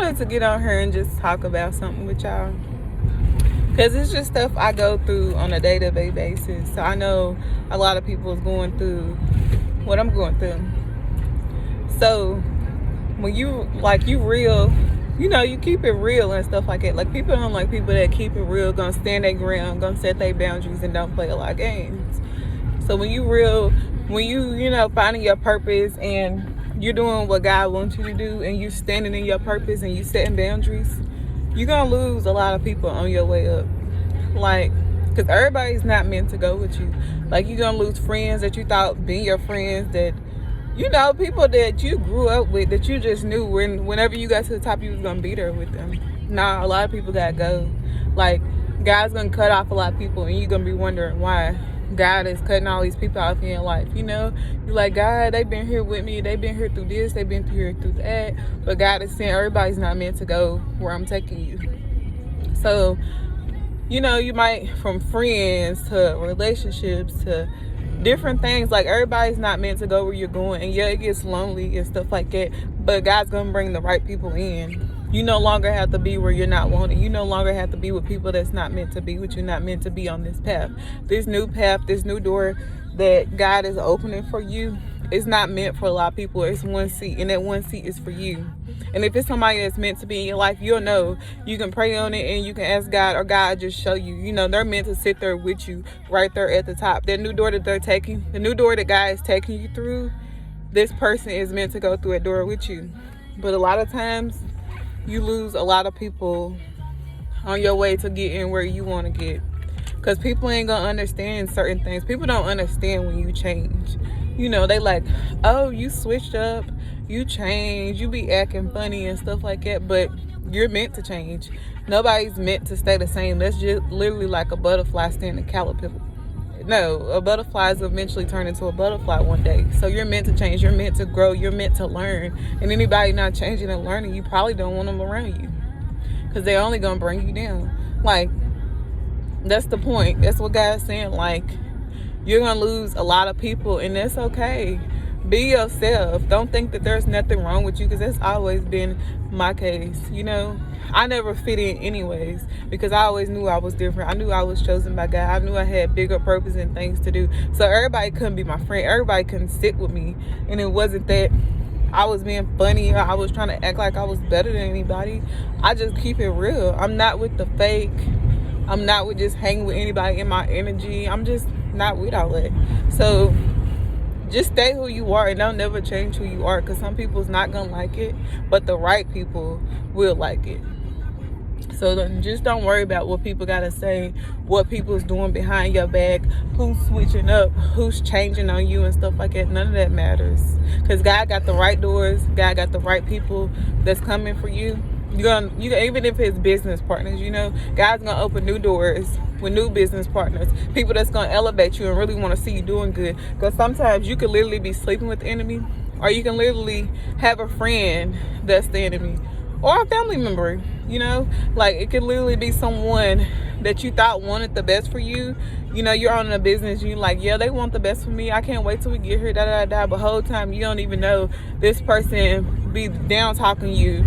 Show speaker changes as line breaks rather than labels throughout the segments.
wanted to get on here and just talk about something with y'all. Because it's just stuff I go through on a day-to-day basis. So I know a lot of people is going through what I'm going through. So when you real, you keep it real and stuff like that. Like, people don't like people that keep it real, gonna stand their ground, gonna set their boundaries, and don't play a lot of games. So when you real, when you finding your purpose and you're doing what God wants you to do, and you standing in your purpose and you setting boundaries, you're gonna lose a lot of people on your way up. Like, because everybody's not meant to go with you. Like, you're gonna lose friends that you thought being your friends, that people that you grew up with, that you just knew whenever you got to the top, you was gonna be there with them. Nah, a lot of people gotta go. Like, God's gonna cut off a lot of people, and you're gonna be wondering why God is cutting all these people off in your life. You're like, God, they've been here with me, they've been here through this, they've been here through that, but God is saying everybody's not meant to go where I'm taking you. So, you might, from friends to relationships to different things, like, everybody's not meant to go where you're going. And yeah, it gets lonely and stuff like that, but God's gonna bring the right people in. You no longer have to be where you're not wanted. You no longer have to be with people that's not meant to be with you, not meant to be on this path. This new path, this new door that God is opening for you, is not meant for a lot of people. It's one seat, and that one seat is for you. And if it's somebody that's meant to be in your life, you'll know. You can pray on it, and you can ask God, or God just show you. They're meant to sit there with you right there at the top. That new door that they're taking, the new door that God is taking you through, this person is meant to go through that door with you. But a lot of times, you lose a lot of people on your way to getting where you want to get. Because people ain't going to understand certain things. People don't understand when you change. They like, oh, you switched up, you changed, you be acting funny and stuff like that. But you're meant to change. Nobody's meant to stay the same. That's just literally like a butterfly staying in a caterpillar. No, a butterfly is eventually turn into a butterfly one day. So you're meant to change. You're meant to grow. You're meant to learn. And anybody not changing and learning, you probably don't want them around you, because they're only going to bring you down. Like, that's the point. That's what God's saying. Like, you're going to lose a lot of people, and that's okay. Be yourself. Don't think that there's nothing wrong with you, because that's always been my case. I never fit in anyways, because I always knew I was different. I knew I was chosen by God. I knew I had bigger purpose and things to do. So everybody couldn't be my friend. Everybody couldn't sit with me. And it wasn't that I was being funny or I was trying to act like I was better than anybody. I just keep it real. I'm not with the fake. I'm not with just hanging with anybody in my energy. I'm just not with all that. So just stay who you are, and don't never change who you are, because some people's not gonna like it, but the right people will like it. So just don't worry about what people gotta say, what people's doing behind your back, who's switching up, who's changing on you and stuff like that. None of that matters, because God got the right doors. God got the right people that's coming for you. You even if it's business partners, God's gonna open new doors with new business partners, people that's gonna elevate you and really want to see you doing good. Because sometimes you could literally be sleeping with the enemy, or you can literally have a friend that's the enemy, or a family member. Like, it could literally be someone that you thought wanted the best for you. You're on a business, you're like, yeah, they want the best for me, I can't wait till we get here, but the whole time you don't even know this person be down talking you,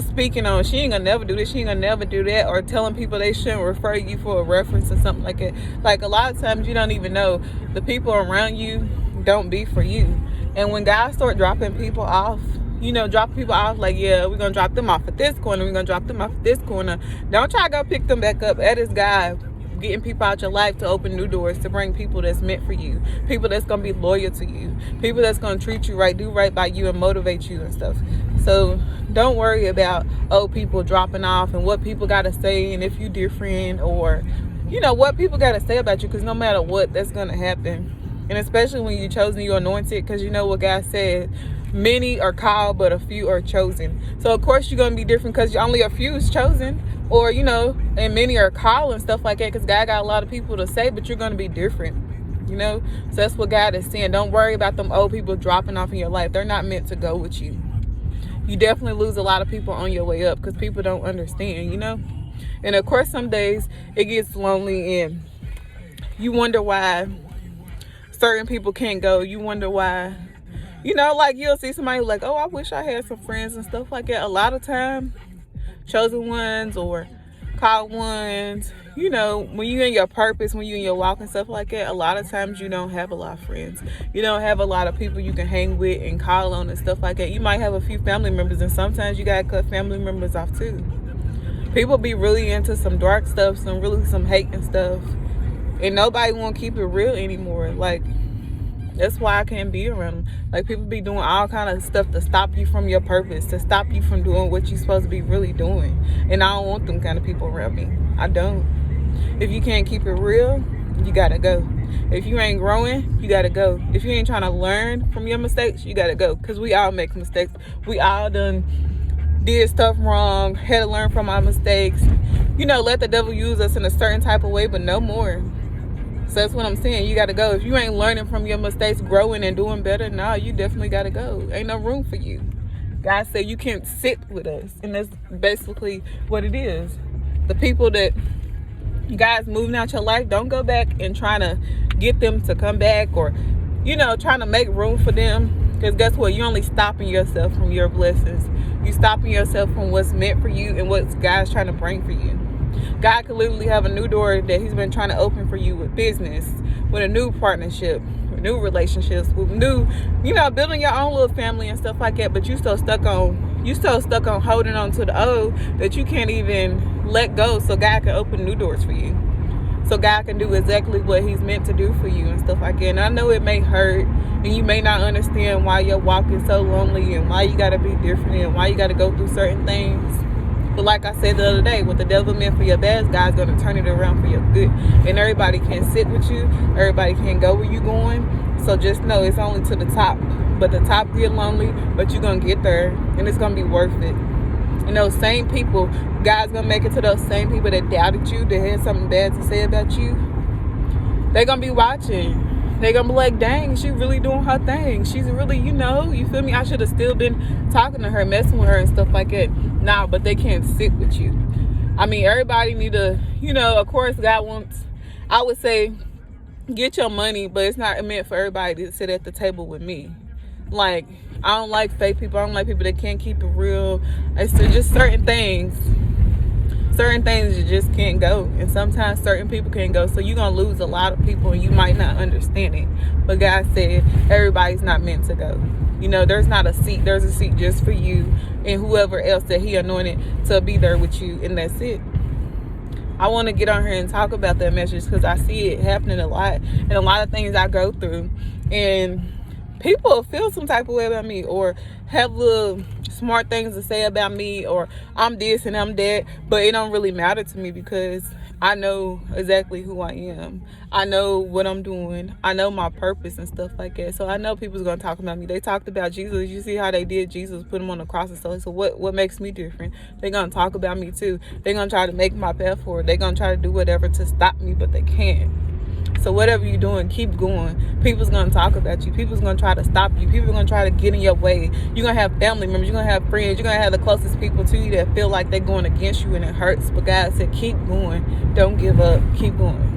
speaking on, she ain't gonna never do this, she ain't gonna never do that, or telling people they shouldn't refer you for a reference or something like that. Like, a lot of times you don't even know the people around you don't be for you. And when God start dropping people off, like, yeah, we're gonna drop them off at this corner, we're gonna drop them off at this corner, don't try to go pick them back up. That is God getting people out your life to open new doors, to bring people that's meant for you, people that's gonna be loyal to you, people that's gonna treat you right, do right by you, and motivate you and stuff. So don't worry about people dropping off and what people gotta say, and if you different, or what people gotta say about you, because no matter what, that's gonna happen. And especially when you're chosen, you're anointed, because what God said, many are called, but a few are chosen. So of course you're going to be different, because only a few is chosen, or and many are called and stuff like that, because God got a lot of people to say, but you're going to be different. So that's what God is saying. Don't worry about them old people dropping off in your life. They're not meant to go with you. You definitely lose a lot of people on your way up, because people don't understand. And of course some days it gets lonely, and you wonder why certain people can't go. You wonder why. Like, you'll see somebody like, oh, I wish I had some friends and stuff like that. A lot of time chosen ones or called ones. You know, when you're in your purpose, when you're in your walk and stuff like that, a lot of times you don't have a lot of friends. You don't have a lot of people you can hang with and call on and stuff like that. You might have a few family members, and sometimes you gotta cut family members off too. People be really into some dark stuff, some hate and stuff, and nobody won't keep it real anymore. Like, that's why I can't be around them. Like, people be doing all kind of stuff to stop you from your purpose, to stop you from doing what you're supposed to be really doing. And I don't want them kind of people around me. I don't. If you can't keep it real, you gotta go. If you ain't growing, you gotta go. If you ain't trying to learn from your mistakes, you gotta go. Because we all make mistakes. We all done did stuff wrong, had to learn from our mistakes. You know, let the devil use us in a certain type of way, but no more. So that's what I'm saying. You gotta go. If you ain't learning from your mistakes, growing and doing better, nah, you definitely gotta go. Ain't no room for you. God said you can't sit with us. And that's basically what it is. The people that God's moving out your life, don't go back and trying to get them to come back, or, you know, trying to make room for them. Because guess what? You're only stopping yourself from your blessings. You stopping yourself from what's meant for you and what God's trying to bring for you. God could literally have a new door that he's been trying to open for you with business, with a new partnership, with new relationships, with new, you know, building your own little family and stuff like that. But you so stuck on holding on to the old that you can't even let go, so God can open new doors for you. So God can do exactly what he's meant to do for you and stuff like that. And I know it may hurt, and you may not understand why your walk is so lonely, and why you got to be different, and why you got to go through certain things. But like I said the other day, what the devil meant for your bad, God's going to turn it around for your good. And everybody can't sit with you. Everybody can't go where you're going. So just know it's only to the top. But the top get lonely, but you're going to get there. And it's going to be worth it. And those same people, God's going to make it to those same people that doubted you, that had something bad to say about you. They're going to be watching. They're going to be like, dang, she really doing her thing. She's really, you know, you feel me? I should have still been talking to her, messing with her and stuff like that. Nah, but they can't sit with you. I mean, everybody need to, you know, of course, God wants, I would say, get your money, but it's not meant for everybody to sit at the table with me. Like, I don't like fake people. I don't like people that can't keep it real. It's just certain things you just can't go, and sometimes certain people can't go, so you're gonna lose a lot of people and you might not understand it. But God said everybody's not meant to go. You know, there's not a seat, there's a seat just for you and whoever else that he anointed to be there with you, and that's it. I want to get on here and talk about that message because I see it happening a lot, and a lot of things I go through, and people feel some type of way about me, or have little smart things to say about me, or I'm this and I'm that, but it don't really matter to me because I know exactly who I am. I know what I'm doing. I know my purpose and stuff like that. So I know people's gonna talk about me. They talked about Jesus. You see how they did Jesus, put him on the cross and stuff. So what makes me different? They're gonna talk about me too. They're gonna try to make my path forward. They're gonna try to do whatever to stop me, but they can't. So whatever you're doing, keep going. People's gonna talk about you. People's gonna try to stop you. People are gonna try to get in your way. You're gonna have family members. You're gonna have friends. You're gonna have the closest people to you that feel like they're going against you, and it hurts. But God said, keep going. Don't give up. Keep going.